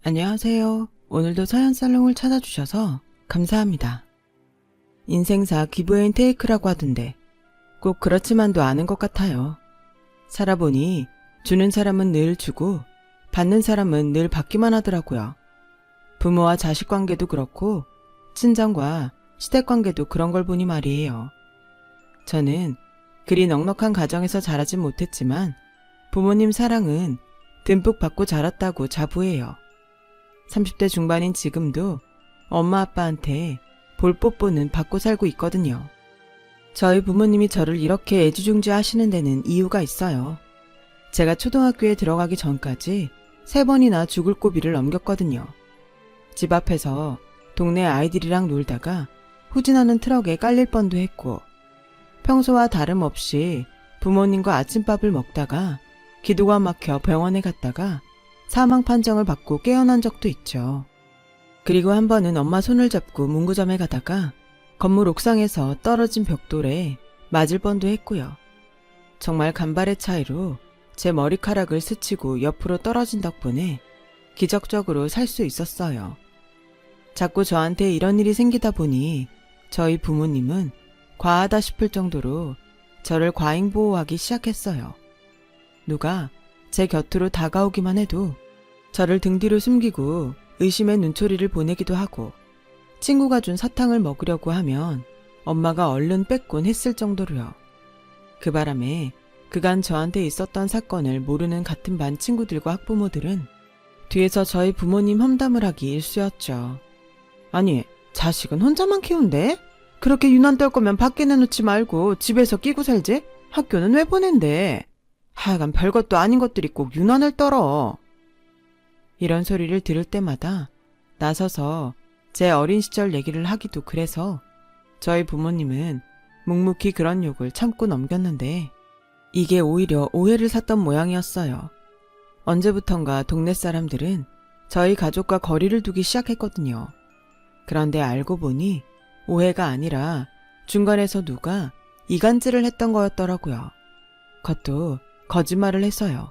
안녕하세요. 오늘도 서현살롱을 찾아주셔서 감사합니다. 인생사 기브앤 테이크라고 하던데 꼭 그렇지만도 않은 것 같아요. 살아보니 주는 사람은 늘 주고 받는 사람은 늘 받기만 하더라고요. 부모와 자식 관계도 그렇고 친정과 시댁 관계도 그런 걸 보니 말이에요. 저는 그리 넉넉한 가정에서 자라진 못했지만 부모님 사랑은 듬뿍 받고 자랐다고 자부해요. 30대 중반인 지금도 엄마 아빠한테 볼뽀뽀는 받고 살고 있거든요. 저희 부모님이 저를 이렇게 애지중지 하시는 데는 이유가 있어요. 제가 초등학교에 들어가기 전까지 3번이나 죽을 고비를 넘겼거든요. 집 앞에서 동네 아이들이랑 놀다가 후진하는 트럭에 깔릴 뻔도 했고, 평소와 다름없이 부모님과 아침밥을 먹다가 기도가 막혀 병원에 갔다가 사망 판정을 받고 깨어난 적도 있죠. 그리고 한 번은 엄마 손을 잡고 문구점에 가다가 건물 옥상에서 떨어진 벽돌에 맞을 뻔도 했고요. 정말 간발의 차이로 제 머리카락을 스치고 옆으로 떨어진 덕분에 기적적으로 살 수 있었어요. 자꾸 저한테 이런 일이 생기다 보니 저희 부모님은 과하다 싶을 정도로 저를 과잉보호하기 시작했어요. 누가 제 곁으로 다가오기만 해도 저를 등 뒤로 숨기고 의심의 눈초리를 보내기도 하고, 친구가 준 사탕을 먹으려고 하면 엄마가 얼른 뺏곤 했을 정도로요. 그 바람에 그간 저한테 있었던 사건을 모르는 같은 반 친구들과 학부모들은 뒤에서 저희 부모님 험담을 하기 일쑤였죠. 아니, 자식은 혼자만 키운대? 그렇게 유난 떨 거면 밖에 내놓지 말고 집에서 끼고 살지? 학교는 왜 보낸대? 하여간 별것도 아닌 것들이 꼭 유난을 떨어. 이런 소리를 들을 때마다 나서서 제 어린 시절 얘기를 하기도 그래서 저희 부모님은 묵묵히 그런 욕을 참고 넘겼는데, 이게 오히려 오해를 샀던 모양이었어요. 언제부턴가 동네 사람들은 저희 가족과 거리를 두기 시작했거든요. 그런데 알고 보니 오해가 아니라 중간에서 누가 이간질을 했던 거였더라고요. 그것도 거짓말을 해서요.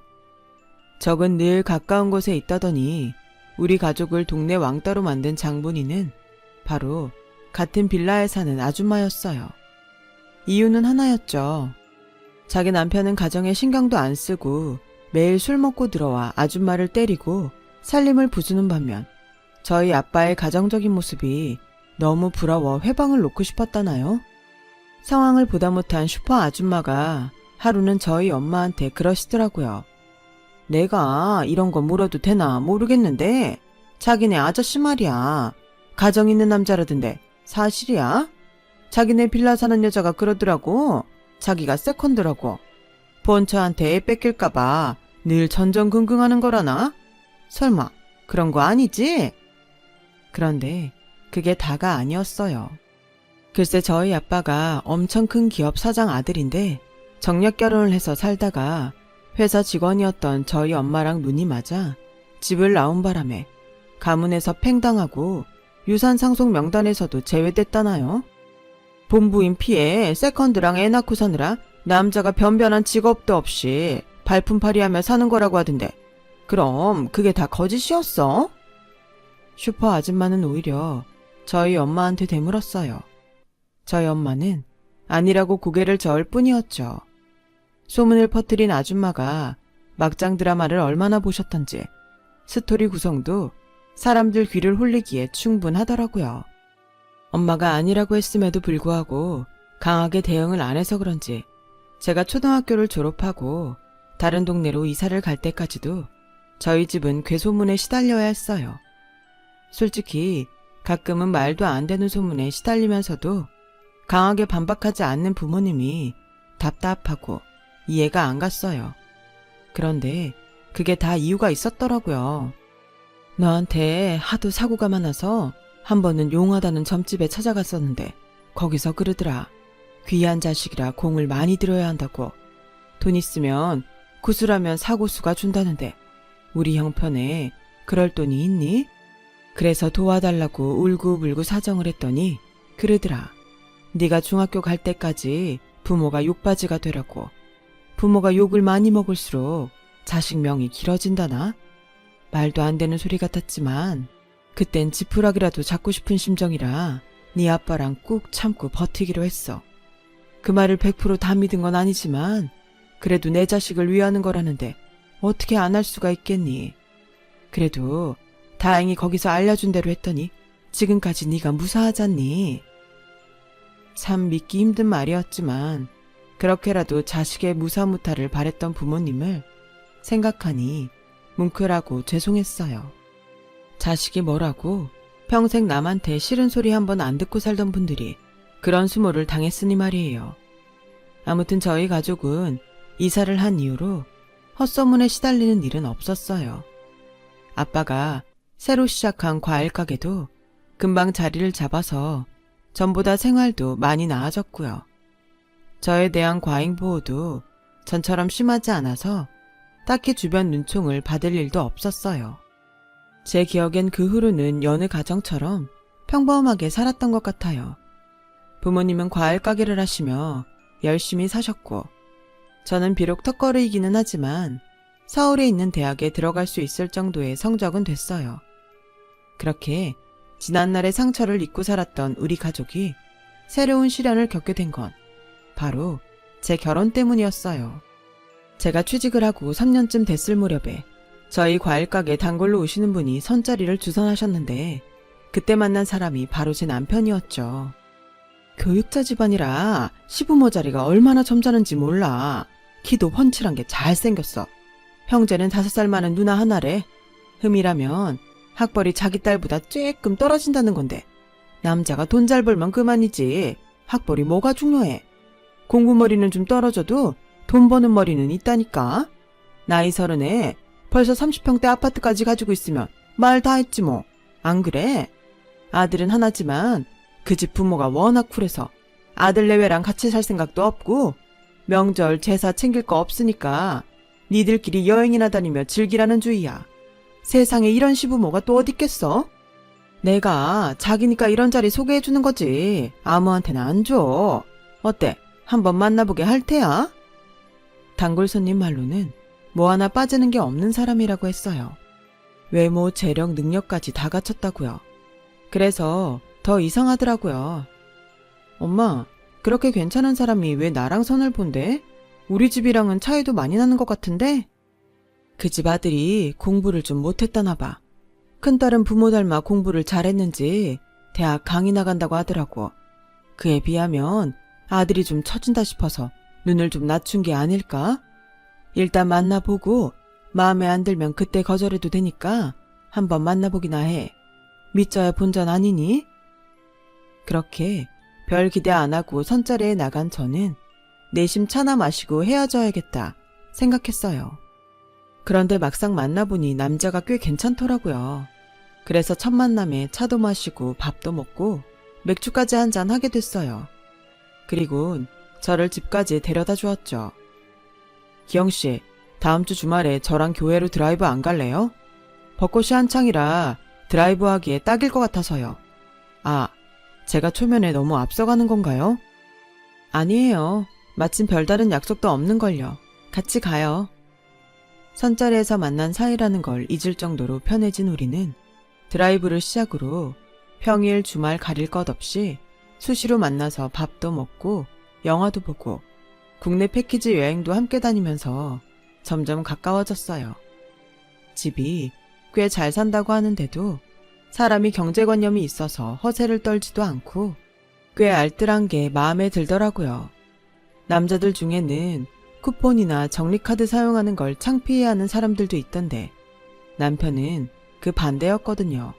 적은 늘 가까운 곳에 있다더니 우리 가족을 동네 왕따로 만든 장본인은 바로 같은 빌라에 사는 아줌마였어요. 이유는 하나였죠. 자기 남편은 가정에 신경도 안 쓰고 매일 술 먹고 들어와 아줌마를 때리고 살림을 부수는 반면 저희 아빠의 가정적인 모습이 너무 부러워 회방을 놓고 싶었다나요? 상황을 보다 못한 슈퍼 아줌마가 하루는 저희 엄마한테 그러시더라고요. 내가 이런 거 물어도 되나 모르겠는데 자기네 아저씨 말이야. 가정 있는 남자라던데 사실이야? 자기네 빌라 사는 여자가 그러더라고. 자기가 세컨드라고. 본처한테 애 뺏길까봐 늘 전전긍긍하는 거라나? 설마 그런 거 아니지? 그런데 그게 다가 아니었어요. 글쎄 저희 아빠가 엄청 큰 기업 사장 아들인데 정략 결혼을 해서 살다가 회사 직원이었던 저희 엄마랑 눈이 맞아 집을 나온 바람에 가문에서 팽당하고 유산 상속 명단에서도 제외됐다나요? 본부인 피해 세컨드랑 애 낳고 사느라 남자가 변변한 직업도 없이 발품팔이하며 사는 거라고 하던데 그럼 그게 다 거짓이었어? 슈퍼 아줌마는 오히려 저희 엄마한테 되물었어요. 저희 엄마는 아니라고 고개를 저을 뿐이었죠. 소문을 퍼뜨린 아줌마가 막장 드라마를 얼마나 보셨던지 스토리 구성도 사람들 귀를 홀리기에 충분하더라고요. 엄마가 아니라고 했음에도 불구하고 강하게 대응을 안 해서 그런지 제가 초등학교를 졸업하고 다른 동네로 이사를 갈 때까지도 저희 집은 괴소문에 시달려야 했어요. 솔직히 가끔은 말도 안 되는 소문에 시달리면서도 강하게 반박하지 않는 부모님이 답답하고 이해가 안 갔어요. 그런데 그게 다 이유가 있었더라고요. 너한테 하도 사고가 많아서 한 번은 용하다는 점집에 찾아갔었는데 거기서 그러더라. 귀한 자식이라 공을 많이 들여야 한다고. 돈 있으면 구슬하면 사고수가 준다는데 우리 형편에 그럴 돈이 있니? 그래서 도와달라고 울고불고 사정을 했더니 그러더라. 네가 중학교 갈 때까지 부모가 욕바지가 되라고. 부모가 욕을 많이 먹을수록 자식 명이 길어진다나? 말도 안 되는 소리 같았지만 그땐 지푸라기라도 잡고 싶은 심정이라 네 아빠랑 꾹 참고 버티기로 했어. 그 말을 100%다 믿은 건 아니지만 그래도 내 자식을 위하는 거라는데 어떻게 안 할 수가 있겠니. 그래도 다행히 거기서 알려준 대로 했더니 지금까지 네가 무사하잖니. 참 믿기 힘든 말이었지만 그렇게라도 자식의 무사무탈을 바랬던 부모님을 생각하니 뭉클하고 죄송했어요. 자식이 뭐라고 평생 남한테 싫은 소리 한번 안 듣고 살던 분들이 그런 수모를 당했으니 말이에요. 아무튼 저희 가족은 이사를 한 이후로 헛소문에 시달리는 일은 없었어요. 아빠가 새로 시작한 과일 가게도 금방 자리를 잡아서 전보다 생활도 많이 나아졌고요. 저에 대한 과잉 보호도 전처럼 심하지 않아서 딱히 주변 눈총을 받을 일도 없었어요. 제 기억엔 그 후로는 여느 가정처럼 평범하게 살았던 것 같아요. 부모님은 과일 가게를 하시며 열심히 사셨고 저는 비록 턱걸이이기는 하지만 서울에 있는 대학에 들어갈 수 있을 정도의 성적은 됐어요. 그렇게 지난날의 상처를 잊고 살았던 우리 가족이 새로운 시련을 겪게 된 건 바로 제 결혼 때문이었어요. 제가 취직을 하고 3년쯤 됐을 무렵에 저희 과일가게 단골로 오시는 분이 선자리를 주선하셨는데 그때 만난 사람이 바로 제 남편이었죠. 교육자 집안이라 시부모 자리가 얼마나 점잖은지 몰라. 키도 훤칠한 게 잘생겼어. 형제는 5살 많은 누나 하나래. 흠이라면 학벌이 자기 딸보다 쬐끔 떨어진다는 건데 남자가 돈 잘 벌면 그만이지 학벌이 뭐가 중요해. 공부머리는 좀 떨어져도 돈 버는 머리는 있다니까. 나이 30에 벌써 30평대 아파트까지 가지고 있으면 말 다 했지 뭐. 안 그래? 아들은 하나지만 그 집 부모가 워낙 쿨해서 아들 내외랑 같이 살 생각도 없고 명절 제사 챙길 거 없으니까 니들끼리 여행이나 다니며 즐기라는 주의야. 세상에 이런 시부모가 또 어딨겠어? 내가 자기니까 이런 자리 소개해주는 거지 아무한테나 안 줘. 어때? 한번 만나보게 할 테야? 단골 손님 말로는 뭐 하나 빠지는 게 없는 사람이라고 했어요. 외모, 재력, 능력까지 다 갖췄다고요. 그래서 더 이상하더라고요. 엄마, 그렇게 괜찮은 사람이 왜 나랑 선을 본대? 우리 집이랑은 차이도 많이 나는 것 같은데? 그 집 아들이 공부를 좀 못했다나 봐. 큰딸은 부모 닮아 공부를 잘했는지 대학 강의 나간다고 하더라고. 그에 비하면 아들이 좀 처진다 싶어서 눈을 좀 낮춘 게 아닐까? 일단 만나보고 마음에 안 들면 그때 거절해도 되니까 한번 만나보기나 해. 믿져야 본전 아니니? 그렇게 별 기대 안 하고 선자리에 나간 저는 내심 차나 마시고 헤어져야겠다 생각했어요. 그런데 막상 만나보니 남자가 꽤 괜찮더라고요. 그래서 첫 만남에 차도 마시고 밥도 먹고 맥주까지 한잔 하게 됐어요. 그리고 저를 집까지 데려다 주었죠. 기영씨, 다음 주 주말에 저랑 교회로 드라이브 안 갈래요? 벚꽃이 한창이라 드라이브 하기에 딱일 것 같아서요. 아, 제가 초면에 너무 앞서가는 건가요? 아니에요. 마침 별다른 약속도 없는걸요. 같이 가요. 선자리에서 만난 사이라는 걸 잊을 정도로 편해진 우리는 드라이브를 시작으로 평일 주말 가릴 것 없이 수시로 만나서 밥도 먹고 영화도 보고 국내 패키지 여행도 함께 다니면서 점점 가까워졌어요. 집이 꽤 잘 산다고 하는데도 사람이 경제관념이 있어서 허세를 떨지도 않고 꽤 알뜰한 게 마음에 들더라고요. 남자들 중에는 쿠폰이나 적립카드 사용하는 걸 창피해하는 사람들도 있던데 남편은 그 반대였거든요.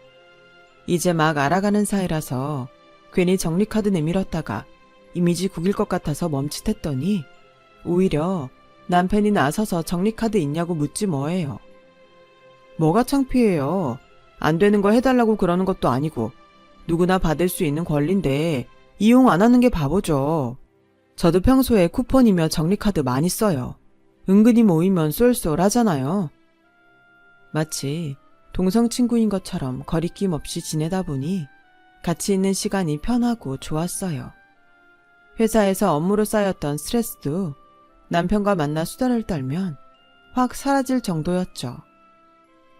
이제 막 알아가는 사이라서 괜히 적립카드 내밀었다가 이미지 구길 것 같아서 멈칫했더니 오히려 남편이 나서서 적립카드 있냐고 묻지 뭐예요. 뭐가 창피해요. 안 되는 거 해달라고 그러는 것도 아니고 누구나 받을 수 있는 권리인데 이용 안 하는 게 바보죠. 저도 평소에 쿠폰이며 적립카드 많이 써요. 은근히 모이면 쏠쏠하잖아요. 마치 동성 친구인 것처럼 거리낌 없이 지내다 보니 같이 있는 시간이 편하고 좋았어요. 회사에서 업무로 쌓였던 스트레스도 남편과 만나 수다를 떨면 확 사라질 정도였죠.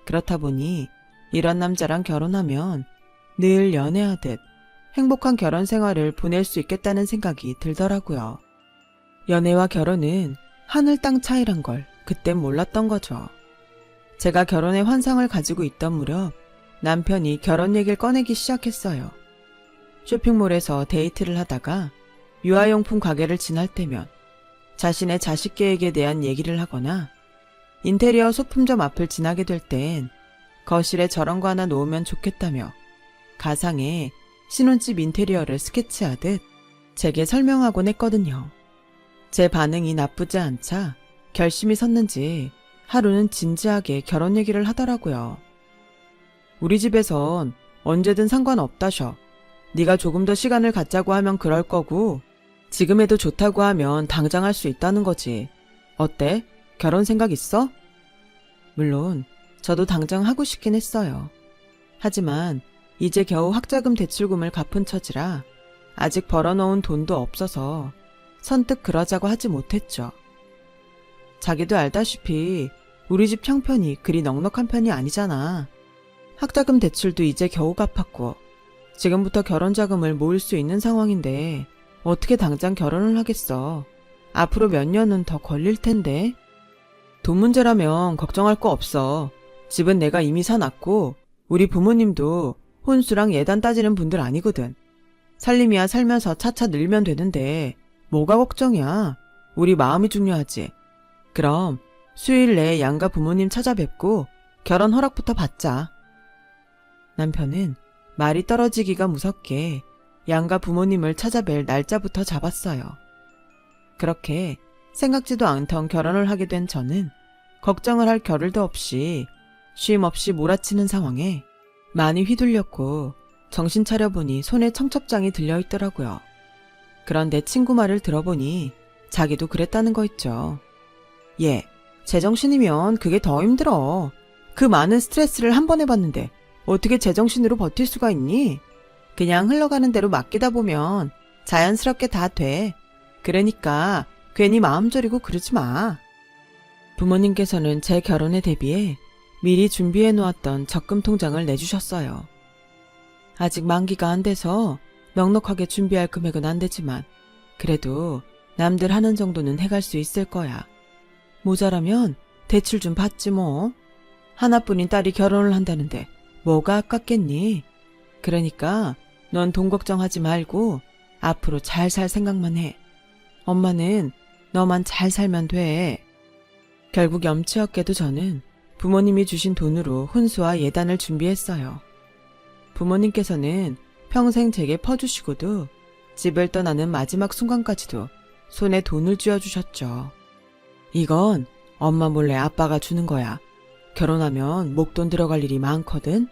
그렇다 보니 이런 남자랑 결혼하면 늘 연애하듯 행복한 결혼 생활을 보낼 수 있겠다는 생각이 들더라고요. 연애와 결혼은 하늘 땅 차이란 걸 그땐 몰랐던 거죠. 제가 결혼의 환상을 가지고 있던 무렵 남편이 결혼 얘기를 꺼내기 시작했어요. 쇼핑몰에서 데이트를 하다가 유아용품 가게를 지날 때면 자신의 자식 계획에 대한 얘기를 하거나 인테리어 소품점 앞을 지나게 될 땐 거실에 저런 거 하나 놓으면 좋겠다며 가상의 신혼집 인테리어를 스케치하듯 제게 설명하곤 했거든요. 제 반응이 나쁘지 않자 결심이 섰는지 하루는 진지하게 결혼 얘기를 하더라고요. 우리 집에선 언제든 상관없다셔. 네가 조금 더 시간을 갖자고 하면 그럴 거고 지금 해도 좋다고 하면 당장 할 수 있다는 거지. 어때? 결혼 생각 있어? 물론 저도 당장 하고 싶긴 했어요. 하지만 이제 겨우 학자금 대출금을 갚은 처지라 아직 벌어놓은 돈도 없어서 선뜻 그러자고 하지 못했죠. 자기도 알다시피 우리 집 형편이 그리 넉넉한 편이 아니잖아. 학자금 대출도 이제 겨우 갚았고 지금부터 결혼 자금을 모을 수 있는 상황인데 어떻게 당장 결혼을 하겠어. 앞으로 몇 년은 더 걸릴 텐데. 돈 문제라면 걱정할 거 없어. 집은 내가 이미 사놨고 우리 부모님도 혼수랑 예단 따지는 분들 아니거든. 살림이야 살면서 차차 늘면 되는데 뭐가 걱정이야. 우리 마음이 중요하지. 그럼 수요일 내에 양가 부모님 찾아뵙고 결혼 허락부터 받자. 남편은 말이 떨어지기가 무섭게 양가 부모님을 찾아뵐 날짜부터 잡았어요. 그렇게 생각지도 않던 결혼을 하게 된 저는 걱정을 할 겨를도 없이 쉼 없이 몰아치는 상황에 많이 휘둘렸고 정신 차려보니 손에 청첩장이 들려있더라고요. 그런데 친구 말을 들어보니 자기도 그랬다는 거 있죠. 얘, 제정신이면 그게 더 힘들어. 그 많은 스트레스를 한 번 해봤는데 어떻게 제정신으로 버틸 수가 있니? 그냥 흘러가는 대로 맡기다 보면 자연스럽게 다 돼. 그러니까 괜히 마음 졸이고 그러지 마. 부모님께서는 제 결혼에 대비해 미리 준비해 놓았던 적금 통장을 내주셨어요. 아직 만기가 안 돼서 넉넉하게 준비할 금액은 안 되지만 그래도 남들 하는 정도는 해갈 수 있을 거야. 모자라면 대출 좀 받지 뭐. 하나뿐인 딸이 결혼을 한다는데 뭐가 아깝겠니? 그러니까 넌 돈 걱정하지 말고 앞으로 잘 살 생각만 해. 엄마는 너만 잘 살면 돼. 결국 염치 없게도 저는 부모님이 주신 돈으로 혼수와 예단을 준비했어요. 부모님께서는 평생 제게 퍼주시고도 집을 떠나는 마지막 순간까지도 손에 돈을 쥐어주셨죠. 이건 엄마 몰래 아빠가 주는 거야. 결혼하면 목돈 들어갈 일이 많거든.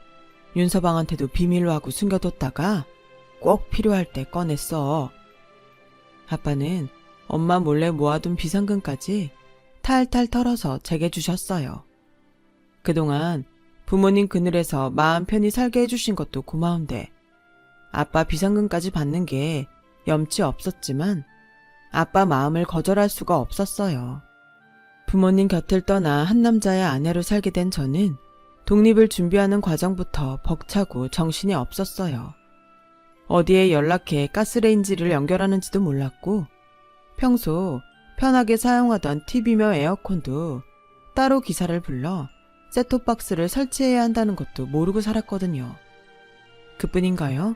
윤서방한테도 비밀로 하고 숨겨뒀다가 꼭 필요할 때 꺼냈어. 아빠는 엄마 몰래 모아둔 비상금까지 탈탈 털어서 제게 주셨어요. 그동안 부모님 그늘에서 마음 편히 살게 해주신 것도 고마운데 아빠 비상금까지 받는 게 염치 없었지만 아빠 마음을 거절할 수가 없었어요. 부모님 곁을 떠나 한 남자의 아내로 살게 된 저는 독립을 준비하는 과정부터 벅차고 정신이 없었어요. 어디에 연락해 가스레인지를 연결하는지도 몰랐고 평소 편하게 사용하던 TV며 에어컨도 따로 기사를 불러 셋톱박스를 설치해야 한다는 것도 모르고 살았거든요. 그뿐인가요?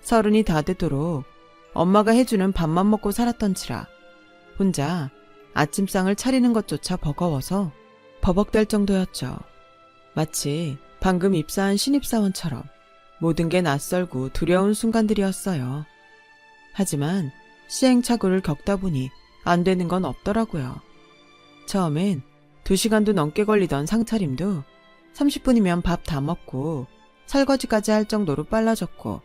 30이 다 되도록 엄마가 해주는 밥만 먹고 살았던지라 혼자 아침상을 차리는 것조차 버거워서 버벅댈 정도였죠. 마치 방금 입사한 신입사원처럼 모든 게 낯설고 두려운 순간들이었어요. 하지만 시행착오를 겪다 보니 안 되는 건 없더라고요. 처음엔 2시간도 넘게 걸리던 상차림도 30분이면 밥 다 먹고 설거지까지 할 정도로 빨라졌고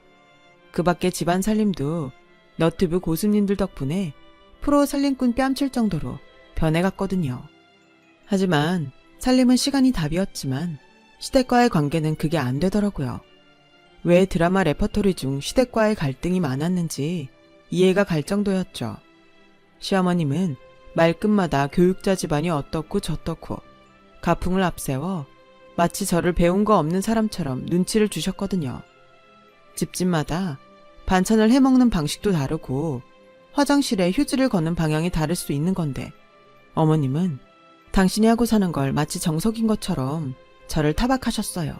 그 밖에 집안 살림도 너튜브 고수님들 덕분에 프로 살림꾼 뺨칠 정도로 변해갔거든요. 하지만 살림은 시간이 답이었지만 시댁과의 관계는 그게 안 되더라고요. 왜 드라마 레퍼토리 중 시댁과의 갈등이 많았는지 이해가 갈 정도였죠. 시어머님은 말끝마다 교육자 집안이 어떻고 저떻고 가풍을 앞세워 마치 저를 배운 거 없는 사람처럼 눈치를 주셨거든요. 집집마다 반찬을 해먹는 방식도 다르고 화장실에 휴지를 걷는 방향이 다를 수 있는 건데 어머님은 당신이 하고 사는 걸 마치 정석인 것처럼 저를 타박하셨어요.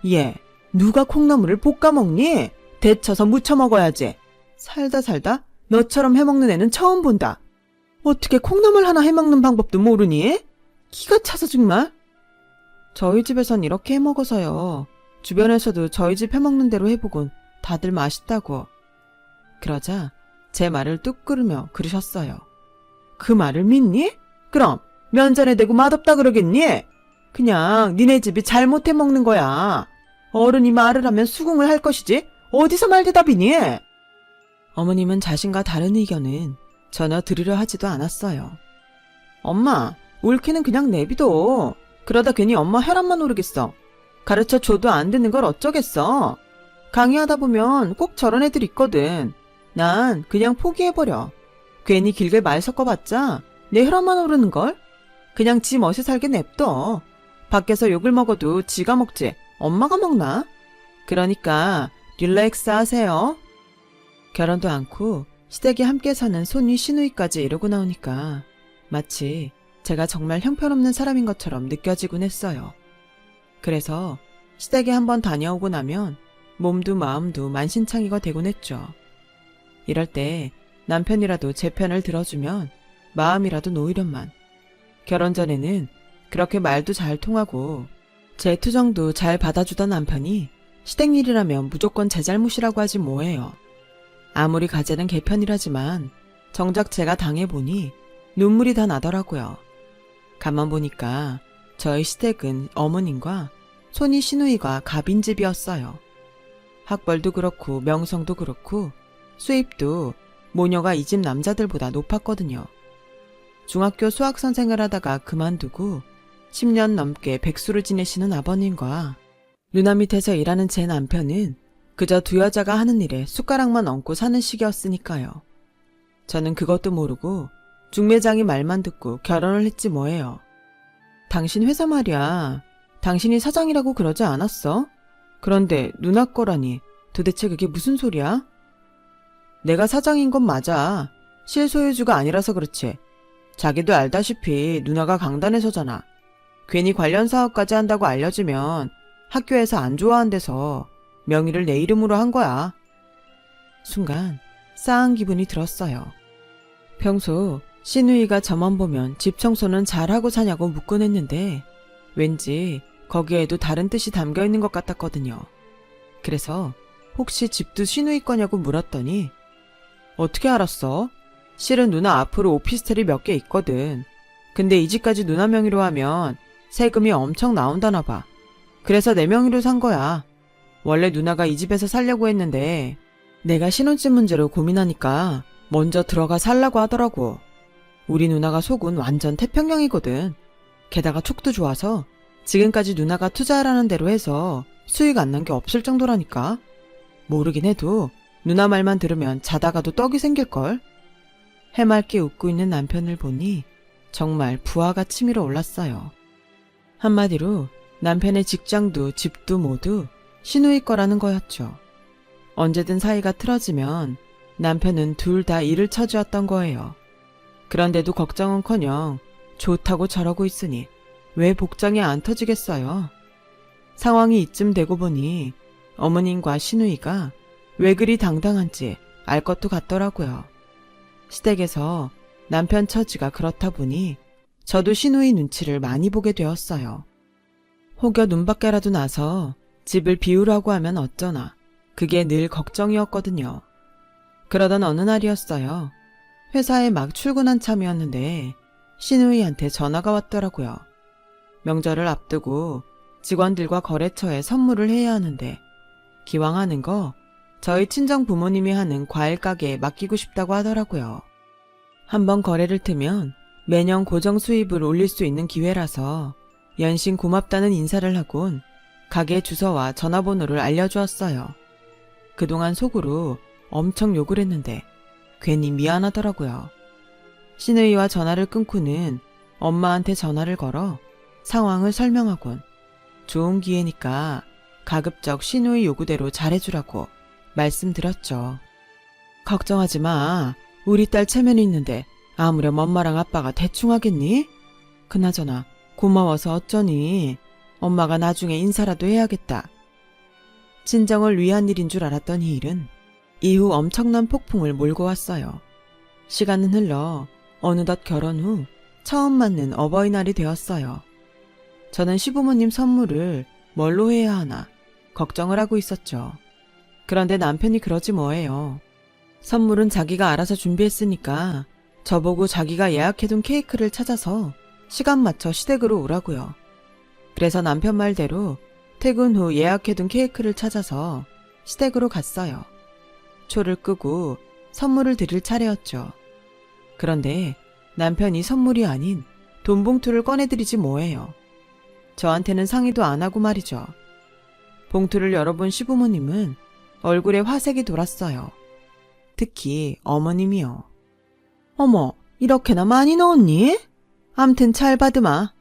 얘, 누가 콩나물을 볶아 먹니? 데쳐서 무쳐 먹어야지. 살다 살다 너처럼 해먹는 애는 처음 본다. 어떻게 콩나물 하나 해먹는 방법도 모르니? 기가 차서 정말. 저희 집에선 이렇게 해먹어서요. 주변에서도 저희 집 해먹는 대로 해보곤 다들 맛있다고. 그러자 제 말을 뚝 끊으며 그러셨어요. 그 말을 믿니? 그럼 면전에 대고 맛없다 그러겠니? 그냥 니네 집이 잘못해 먹는 거야. 어른이 말을 하면 수긍을 할 것이지 어디서 말대답이니? 어머님은 자신과 다른 의견은 전혀 들으려 하지도 않았어요. 엄마, 옳기는 그냥 내비둬. 그러다 괜히 엄마 혈압만 오르겠어. 가르쳐줘도 안 듣는 걸 어쩌겠어. 강의하다 보면 꼭 저런 애들 있거든. 난 그냥 포기해버려. 괜히 길게 말 섞어봤자 내 혈압만 오르는걸? 그냥 지 멋에 살게 냅둬. 밖에서 욕을 먹어도 지가 먹지 엄마가 먹나? 그러니까 릴렉스 하세요. 결혼도 않고 시댁에 함께 사는 손위 시누이까지 이러고 나오니까 마치 제가 정말 형편없는 사람인 것처럼 느껴지곤 했어요. 그래서 시댁에 한번 다녀오고 나면 몸도 마음도 만신창이가 되곤 했죠. 이럴 때 남편이라도 제 편을 들어주면 마음이라도 놓이련만. 결혼 전에는 그렇게 말도 잘 통하고 제 투정도 잘 받아주던 남편이 시댁 일이라면 무조건 제 잘못이라고 하지 뭐예요. 아무리 가재는 개편이라지만 정작 제가 당해보니 눈물이 다 나더라고요. 가만 보니까 저희 시댁은 어머님과 손이 시누이가 갑인집이었어요. 학벌도 그렇고 명성도 그렇고 수입도 모녀가 이 집 남자들보다 높았거든요. 중학교 수학선생을 하다가 그만두고 10년 넘게 백수를 지내시는 아버님과 누나 밑에서 일하는 제 남편은 그저 두 여자가 하는 일에 숟가락만 얹고 사는 시기였으니까요. 저는 그것도 모르고 중매장이 말만 듣고 결혼을 했지 뭐예요. 당신 회사 말이야. 당신이 사장이라고 그러지 않았어? 그런데 누나 거라니 도대체 그게 무슨 소리야? 내가 사장인 건 맞아. 실소유주가 아니라서 그렇지. 자기도 알다시피 누나가 강단에서잖아. 괜히 관련 사업까지 한다고 알려지면 학교에서 안 좋아한대서 명의를 내 이름으로 한 거야. 순간 싸한 기분이 들었어요. 평소 시누이가 저만 보면 집 청소는 잘하고 사냐고 묻곤 했는데 왠지 거기에도 다른 뜻이 담겨 있는 것 같았거든요. 그래서 혹시 집도 시누이 거냐고 물었더니 어떻게 알았어? 실은 누나 앞으로 오피스텔이 몇 개 있거든. 근데 이 집까지 누나 명의로 하면 세금이 엄청 나온다나 봐. 그래서 내 명의로 산 거야. 원래 누나가 이 집에서 살려고 했는데 내가 신혼집 문제로 고민하니까 먼저 들어가 살라고 하더라고. 우리 누나가 속은 완전 태평양이거든. 게다가 촉도 좋아서 지금까지 누나가 투자하라는 대로 해서 수익 안 난 게 없을 정도라니까. 모르긴 해도 누나 말만 들으면 자다가도 떡이 생길걸. 해맑게 웃고 있는 남편을 보니 정말 부하가 치밀어 올랐어요. 한마디로 남편의 직장도 집도 모두 시누이 거라는 거였죠. 언제든 사이가 틀어지면 남편은 둘 다 일을 쳐주었던 거예요. 그런데도 걱정은커녕 좋다고 저러고 있으니 왜 복장이 안 터지겠어요? 상황이 이쯤 되고 보니 어머님과 시누이가 왜 그리 당당한지 알 것도 같더라고요. 시댁에서 남편 처지가 그렇다 보니 저도 시누이 눈치를 많이 보게 되었어요. 혹여 눈밖에라도 나서 집을 비우라고 하면 어쩌나 그게 늘 걱정이었거든요. 그러던 어느 날이었어요. 회사에 막 출근한 참이었는데 시누이한테 전화가 왔더라고요. 명절을 앞두고 직원들과 거래처에 선물을 해야 하는데 기왕 하는 거 저희 친정 부모님이 하는 과일 가게에 맡기고 싶다고 하더라고요. 한번 거래를 트면 매년 고정 수입을 올릴 수 있는 기회라서 연신 고맙다는 인사를 하곤 가게 주소와 전화번호를 알려주었어요. 그동안 속으로 엄청 욕을 했는데 괜히 미안하더라고요. 시누이와 전화를 끊고는 엄마한테 전화를 걸어 상황을 설명하곤 좋은 기회니까 가급적 신우의 요구대로 잘해주라고 말씀드렸죠. 걱정하지 마. 우리 딸 체면이 있는데 아무렴 엄마랑 아빠가 대충 하겠니? 그나저나 고마워서 어쩌니. 엄마가 나중에 인사라도 해야겠다. 친정을 위한 일인 줄 알았던 이 일은 이후 엄청난 폭풍을 몰고 왔어요. 시간은 흘러 어느덧 결혼 후 처음 맞는 어버이날이 되었어요. 저는 시부모님 선물을 뭘로 해야 하나 걱정을 하고 있었죠. 그런데 남편이 그러지 뭐예요. 선물은 자기가 알아서 준비했으니까 저보고 자기가 예약해둔 케이크를 찾아서 시간 맞춰 시댁으로 오라고요. 그래서 남편 말대로 퇴근 후 예약해둔 케이크를 찾아서 시댁으로 갔어요. 초를 끄고 선물을 드릴 차례였죠. 그런데 남편이 선물이 아닌 돈 봉투를 꺼내드리지 뭐예요. 저한테는 상의도 안 하고 말이죠. 봉투를 열어본 시부모님은 얼굴에 화색이 돌았어요. 특히 어머님이요. 어머, 이렇게나 많이 넣었니? 암튼 잘 받으마.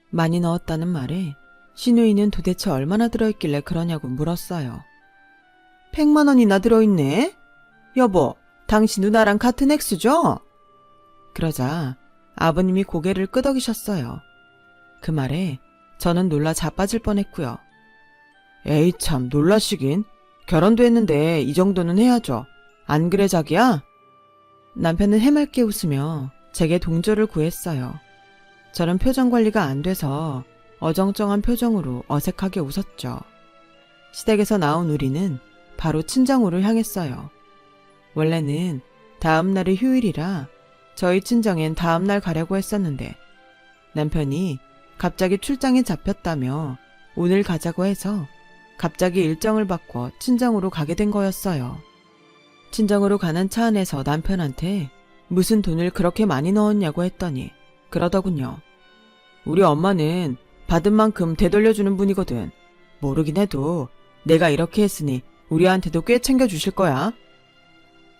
많이 넣었다는 말에 시누이는 도대체 얼마나 들어있길래 그러냐고 물었어요. 100만 원이나 들어있네? 여보, 당신 누나랑 같은 액수죠? 그러자 아버님이 고개를 끄덕이셨어요. 그 말에 저는 놀라 자빠질 뻔했고요. 에이 참 놀라시긴. 결혼도 했는데 이 정도는 해야죠. 안 그래 자기야? 남편은 해맑게 웃으며 제게 동조를 구했어요. 저는 표정 관리가 안 돼서 어정쩡한 표정으로 어색하게 웃었죠. 시댁에서 나온 우리는 바로 친정으로 향했어요. 원래는 다음 날이 휴일이라 저희 친정엔 다음 날 가려고 했었는데 남편이 갑자기 출장이 잡혔다며 오늘 가자고 해서 갑자기 일정을 바꿔 친정으로 가게 된 거였어요. 친정으로 가는 차 안에서 남편한테 무슨 돈을 그렇게 많이 넣었냐고 했더니 그러더군요. 우리 엄마는 받은 만큼 되돌려주는 분이거든. 모르긴 해도 내가 이렇게 했으니 우리한테도 꽤 챙겨주실 거야.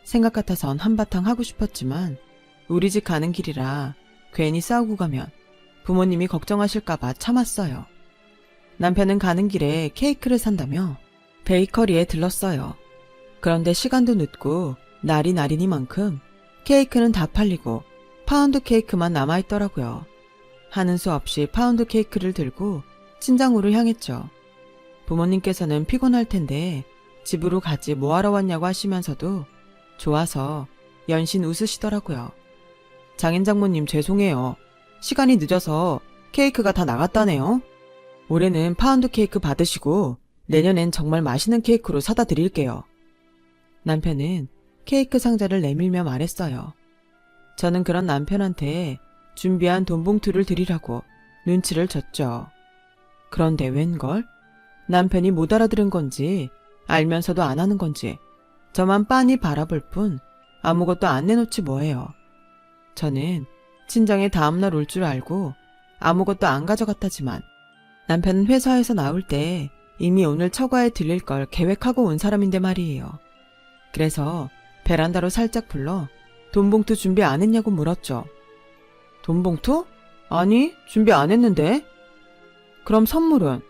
생각 같아선 한바탕 하고 싶었지만 우리 집 가는 길이라 괜히 싸우고 가면 부모님이 걱정하실까봐 참았어요. 남편은 가는 길에 케이크를 산다며 베이커리에 들렀어요. 그런데 시간도 늦고 날이 날이니만큼 케이크는 다 팔리고 파운드 케이크만 남아있더라고요. 하는 수 없이 파운드 케이크를 들고 친정으로 향했죠. 부모님께서는 피곤할 텐데 집으로 가지 뭐하러 왔냐고 하시면서도 좋아서 연신 웃으시더라고요. 장인장모님 죄송해요. 시간이 늦어서 케이크가 다 나갔다네요. 올해는 파운드 케이크 받으시고 내년엔 정말 맛있는 케이크로 사다 드릴게요. 남편은 케이크 상자를 내밀며 말했어요. 저는 그런 남편한테 준비한 돈 봉투를 드리라고 눈치를 줬죠. 그런데 웬걸? 남편이 못 알아들은 건지 알면서도 안 하는 건지 저만 빤히 바라볼 뿐 아무것도 안 내놓지 뭐예요. 저는 친정에 다음날 올 줄 알고 아무것도 안 가져갔다지만 남편은 회사에서 나올 때 이미 오늘 처가에 들릴 걸 계획하고 온 사람인데 말이에요. 그래서 베란다로 살짝 불러 돈 봉투 준비 안 했냐고 물었죠. 돈 봉투? 아니, 준비 안 했는데. 그럼 선물은?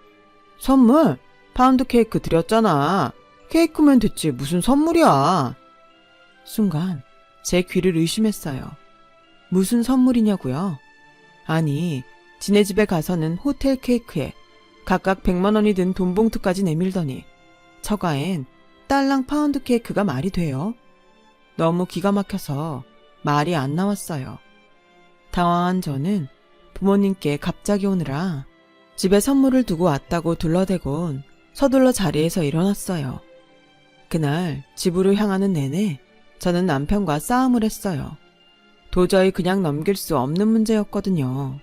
선물? 파운드 케이크 드렸잖아. 케이크면 됐지 무슨 선물이야. 순간 제 귀를 의심했어요. 무슨 선물이냐고요? 아니, 지네 집에 가서는 호텔 케이크에 각각 100만 원이 든 돈 봉투까지 내밀더니 처가엔 딸랑 파운드 케이크가 말이 돼요? 너무 기가 막혀서 말이 안 나왔어요. 당황한 저는 부모님께 갑자기 오느라 집에 선물을 두고 왔다고 둘러대곤 서둘러 자리에서 일어났어요. 그날 집으로 향하는 내내 저는 남편과 싸움을 했어요. 도저히 그냥 넘길 수 없는 문제였거든요.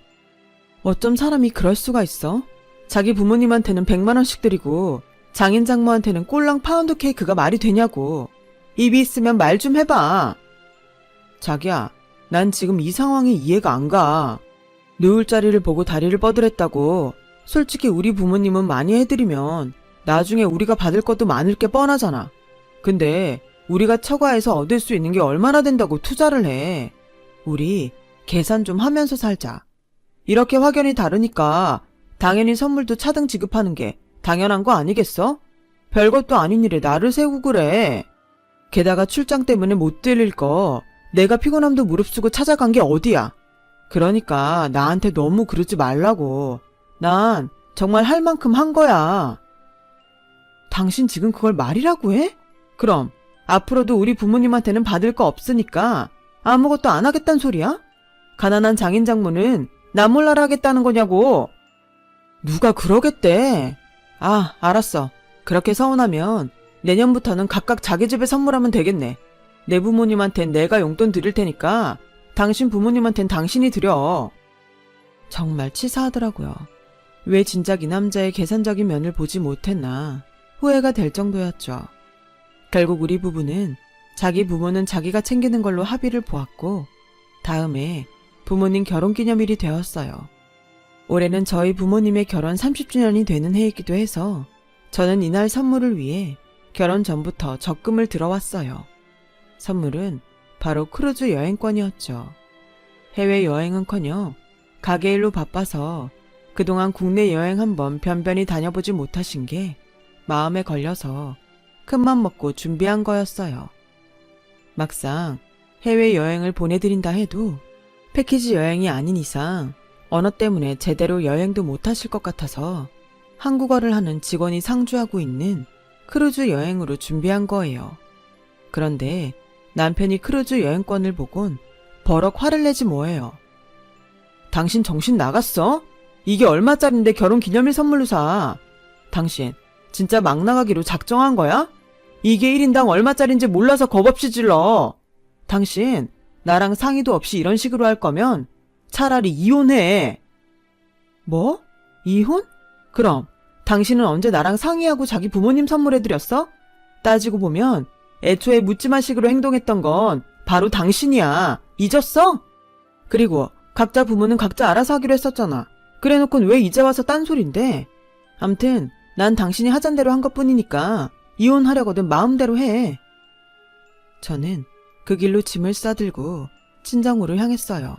어쩜 사람이 그럴 수가 있어? 자기 부모님한테는 100만 원씩 드리고 장인 장모한테는 꼴랑 파운드 케이크가 말이 되냐고. 입이 있으면 말 좀 해봐. 자기야, 난 지금 이 상황이 이해가 안 가. 누울 자리를 보고 다리를 뻗으랬다고. 솔직히 우리 부모님은 많이 해드리면 나중에 우리가 받을 것도 많을 게 뻔하잖아. 근데 우리가 처가에서 얻을 수 있는 게 얼마나 된다고 투자를 해. 우리 계산 좀 하면서 살자. 이렇게 확연히 다르니까 당연히 선물도 차등 지급하는 게 당연한 거 아니겠어? 별것도 아닌 일에 나를 세우고 그래. 게다가 출장 때문에 못 들릴 거 내가 피곤함도 무릅쓰고 찾아간 게 어디야. 그러니까 나한테 너무 그러지 말라고. 난 정말 할 만큼 한 거야. 당신 지금 그걸 말이라고 해? 그럼 앞으로도 우리 부모님한테는 받을 거 없으니까 아무것도 안 하겠다는 소리야? 가난한 장인 장모는 나 몰라라 하겠다는 거냐고. 누가 그러겠대. 아, 알았어. 그렇게 서운하면 내년부터는 각각 자기 집에 선물하면 되겠네. 내 부모님한텐 내가 용돈 드릴 테니까 당신 부모님한텐 당신이 드려. 정말 치사하더라고요. 왜 진작 이 남자의 계산적인 면을 보지 못했나 후회가 될 정도였죠. 결국 우리 부부는 자기 부모는 자기가 챙기는 걸로 합의를 보았고 다음에 부모님 결혼기념일이 되었어요. 올해는 저희 부모님의 결혼 30주년이 되는 해이기도 해서 저는 이날 선물을 위해 결혼 전부터 적금을 들어왔어요. 선물은 바로 크루즈 여행권이었죠. 해외여행은커녕 가게 일로 바빠서 그동안 국내 여행 한번 변변히 다녀보지 못하신 게 마음에 걸려서 큰맘 먹고 준비한 거였어요. 막상 해외여행을 보내드린다 해도 패키지 여행이 아닌 이상 언어 때문에 제대로 여행도 못하실 것 같아서 한국어를 하는 직원이 상주하고 있는 크루즈 여행으로 준비한 거예요. 그런데 남편이 크루즈 여행권을 보곤 버럭 화를 내지 뭐예요. 당신 정신 나갔어? 이게 얼마짜린데 결혼 기념일 선물로 사. 당신 진짜 막 나가기로 작정한 거야? 이게 1인당 얼마짜린지 몰라서 겁없이 질러. 당신 나랑 상의도 없이 이런 식으로 할 거면 차라리 이혼해. 뭐? 이혼? 그럼 당신은 언제 나랑 상의하고 자기 부모님 선물해드렸어? 따지고 보면 애초에 묻지마 식으로 행동했던 건 바로 당신이야. 잊었어? 그리고 각자 부모는 각자 알아서 하기로 했었잖아. 그래놓곤 왜 이제 와서 딴소린데? 암튼 난 당신이 하잔 대로 한 것뿐이니까 이혼하려거든 마음대로 해. 저는 그 길로 짐을 싸들고 친정으로 향했어요.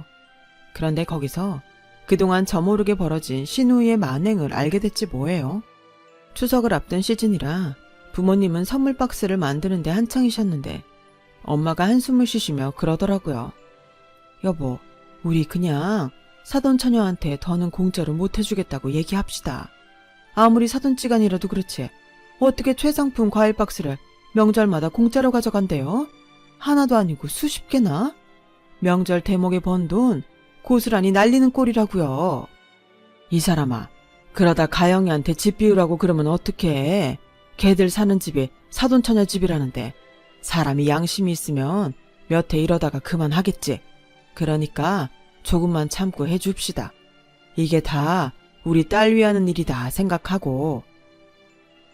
그런데 거기서 그동안 저모르게 벌어진 신우이의 만행을 알게 됐지 뭐예요. 추석을 앞둔 시즌이라 부모님은 선물 박스를 만드는데 한창이셨는데 엄마가 한숨을 쉬시며 그러더라고요. 여보, 우리 그냥 사돈 처녀한테 더는 공짜로 못 해주겠다고 얘기합시다. 아무리 사돈지간이라도 그렇지 어떻게 최상품 과일 박스를 명절마다 공짜로 가져간대요? 하나도 아니고 수십 개나? 명절 대목에 번 돈 고스란히 날리는 꼴이라고요. 이 사람아, 그러다 가영이한테 집 비우라고 그러면 어떡해. 걔들 사는 집이 사돈처녀 집이라는데 사람이 양심이 있으면 몇 해 이러다가 그만하겠지. 그러니까 조금만 참고 해줍시다. 이게 다 우리 딸 위하는 일이다 생각하고.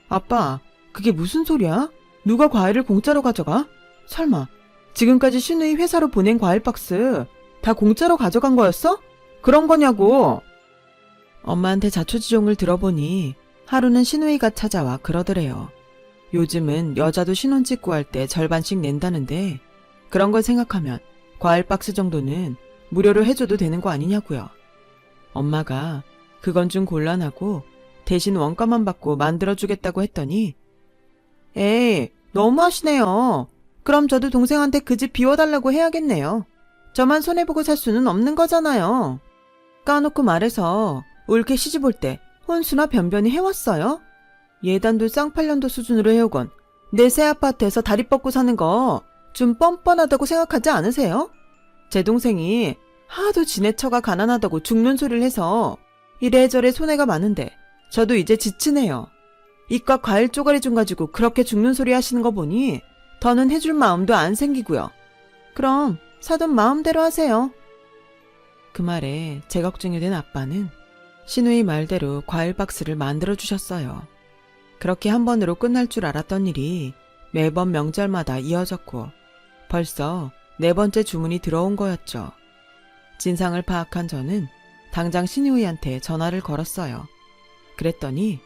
아빠, 그게 무슨 소리야? 누가 과일을 공짜로 가져가? 설마 지금까지 신우이 회사로 보낸 과일 박스 다 공짜로 가져간 거였어? 그런 거냐고. 엄마한테 자초지종을 들어보니 하루는 신우이가 찾아와 그러더래요. 요즘은 여자도 신혼 찍고 할 때 절반씩 낸다는데 그런 걸 생각하면 과일 박스 정도는 무료로 해줘도 되는 거 아니냐고요. 엄마가 그건 좀 곤란하고 대신 원가만 받고 만들어주겠다고 했더니 에이, 너무하시네요. 그럼 저도 동생한테 그 집 비워달라고 해야겠네요. 저만 손해보고 살 수는 없는 거잖아요. 까놓고 말해서 올케 시집올 때 혼수나 변변히 해왔어요? 예단도 쌍팔년도 수준으로 해오건 내 새 아파트에서 다리 뻗고 사는 거 좀 뻔뻔하다고 생각하지 않으세요? 제 동생이 하도 지네 처가 가난하다고 죽는 소리를 해서 이래저래 손해가 많은데 저도 이제 지치네요. 이깟 과일 쪼가리 좀 가지고 그렇게 죽는 소리 하시는 거 보니 더는 해줄 마음도 안 생기고요. 그럼 사돈 마음대로 하세요. 그 말에 제 걱정이 된 아빠는 신우이 말대로 과일 박스를 만들어주셨어요. 그렇게 한 번으로 끝날 줄 알았던 일이 매번 명절마다 이어졌고 벌써 4번째 주문이 들어온 거였죠. 진상을 파악한 저는 당장 신우이한테 전화를 걸었어요. 그랬더니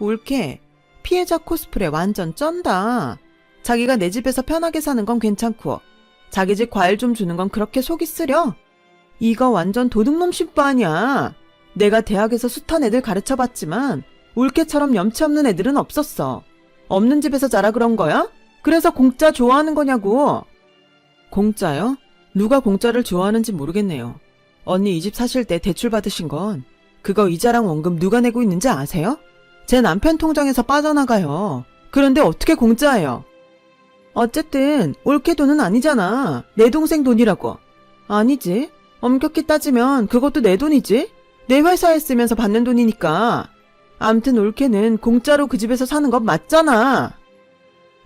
올케, 피해자 코스프레 완전 쩐다. 자기가 내 집에서 편하게 사는 건 괜찮고 자기 집 과일 좀 주는 건 그렇게 속이 쓰려? 이거 완전 도둑놈 신부 아니야. 내가 대학에서 숱한 애들 가르쳐봤지만 올케처럼 염치 없는 애들은 없었어. 없는 집에서 자라 그런 거야? 그래서 공짜 좋아하는 거냐고. 공짜요? 누가 공짜를 좋아하는지 모르겠네요. 언니 이 집 사실 때 대출 받으신 건 그거 이자랑 원금 누가 내고 있는지 아세요? 제 남편 통장에서 빠져나가요. 그런데 어떻게 공짜예요? 어쨌든 올케 돈은 아니잖아. 내 동생 돈이라고. 아니지. 엄격히 따지면 그것도 내 돈이지. 내 회사에 쓰면서 받는 돈이니까. 암튼 올케는 공짜로 그 집에서 사는 건 맞잖아.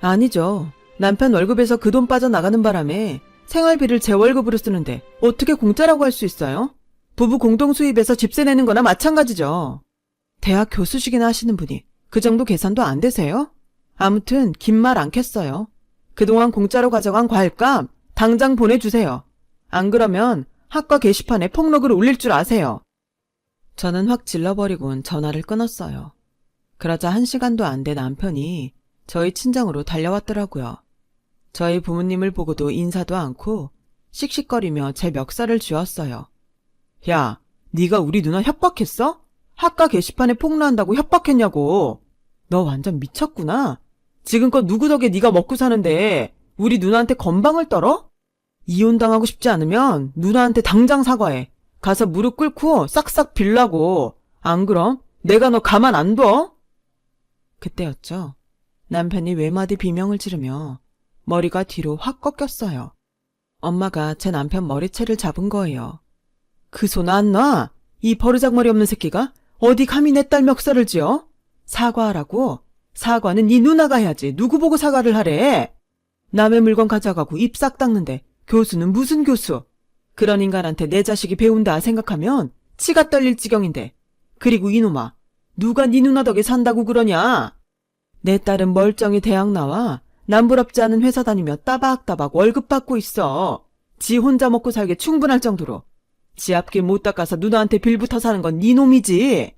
아니죠. 남편 월급에서 그 돈 빠져나가는 바람에 생활비를 제 월급으로 쓰는데 어떻게 공짜라고 할 수 있어요? 부부 공동 수입에서 집세 내는 거나 마찬가지죠. 대학 교수직이나 하시는 분이 그 정도 계산도 안 되세요? 아무튼 긴 말 않겠어요. 그동안 공짜로 가져간 과일값 당장 보내주세요. 안 그러면 학과 게시판에 폭로글 올릴 줄 아세요. 저는 확 질러버리곤 전화를 끊었어요. 그러자 1시간도 안 된 남편이 저희 친정으로 달려왔더라고요. 저희 부모님을 보고도 인사도 않고 씩씩거리며 제 멱살을 쥐었어요. 야, 네가 우리 누나 협박했어? 학과 게시판에 폭로한다고 협박했냐고. 너 완전 미쳤구나. 지금껏 누구 덕에 네가 먹고 사는데 우리 누나한테 건방을 떨어? 이혼당하고 싶지 않으면 누나한테 당장 사과해. 가서 무릎 꿇고 싹싹 빌라고. 안 그럼 내가 너 가만 안 둬? 그때였죠. 남편이 외마디 비명을 지르며 머리가 뒤로 확 꺾였어요. 엄마가 제 남편 머리채를 잡은 거예요. 그 손 안 놔! 이 버르장머리 없는 새끼가 어디 감히 내 딸 멱살을 쥐어? 사과하라고? 사과는 네 누나가 해야지. 누구 보고 사과를 하래? 남의 물건 가져가고 입 싹 닦는데 교수는 무슨 교수? 그런 인간한테 내 자식이 배운다 생각하면 치가 떨릴 지경인데. 그리고 이놈아, 누가 네 누나 덕에 산다고 그러냐? 내 딸은 멀쩡히 대학 나와 남부럽지 않은 회사 다니며 따박따박 월급 받고 있어. 지 혼자 먹고 살게 충분할 정도로. 지 앞길 못 닦아서 누나한테 빌붙어 사는 건 네 놈이지.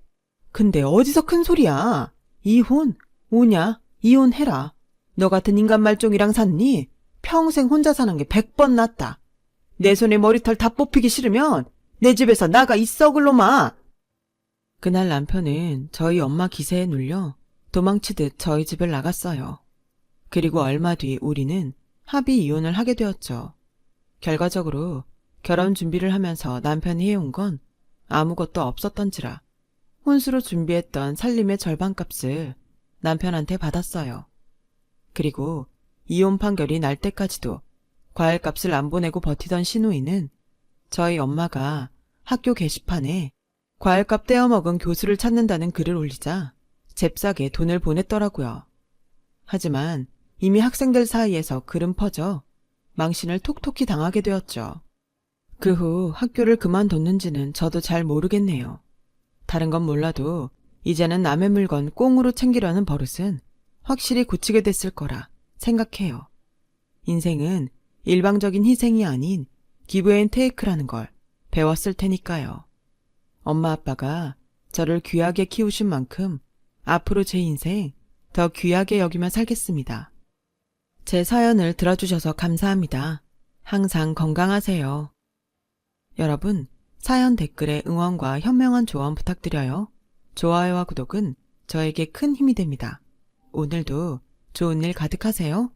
근데 어디서 큰 소리야. 이혼? 오냐? 이혼해라. 너 같은 인간 말종이랑 샀니? 평생 혼자 사는 게 100번 낫다. 내 손에 머리털 다 뽑히기 싫으면 내 집에서 나가 이 썩을 놈아. 그날 남편은 저희 엄마 기세에 눌려 도망치듯 저희 집을 나갔어요. 그리고 얼마 뒤 우리는 합의 이혼을 하게 되었죠. 결과적으로 결혼 준비를 하면서 남편이 해온 건 아무것도 없었던지라 혼수로 준비했던 살림의 절반값을 남편한테 받았어요. 그리고 이혼 판결이 날 때까지도 과일값을 안 보내고 버티던 시누이는 저희 엄마가 학교 게시판에 과일값 떼어먹은 교수를 찾는다는 글을 올리자 잽싸게 돈을 보냈더라고요. 하지만 이미 학생들 사이에서 글은 퍼져 망신을 톡톡히 당하게 되었죠. 그 후 학교를 그만뒀는지는 저도 잘 모르겠네요. 다른 건 몰라도 이제는 남의 물건 꽁으로 챙기려는 버릇은 확실히 고치게 됐을 거라 생각해요. 인생은 일방적인 희생이 아닌 기브 앤 테이크라는 걸 배웠을 테니까요. 엄마 아빠가 저를 귀하게 키우신 만큼 앞으로 제 인생 더 귀하게 여기며 살겠습니다. 제 사연을 들어주셔서 감사합니다. 항상 건강하세요. 여러분, 사연 댓글에 응원과 현명한 조언 부탁드려요. 좋아요와 구독은 저에게 큰 힘이 됩니다. 오늘도 좋은 일 가득하세요.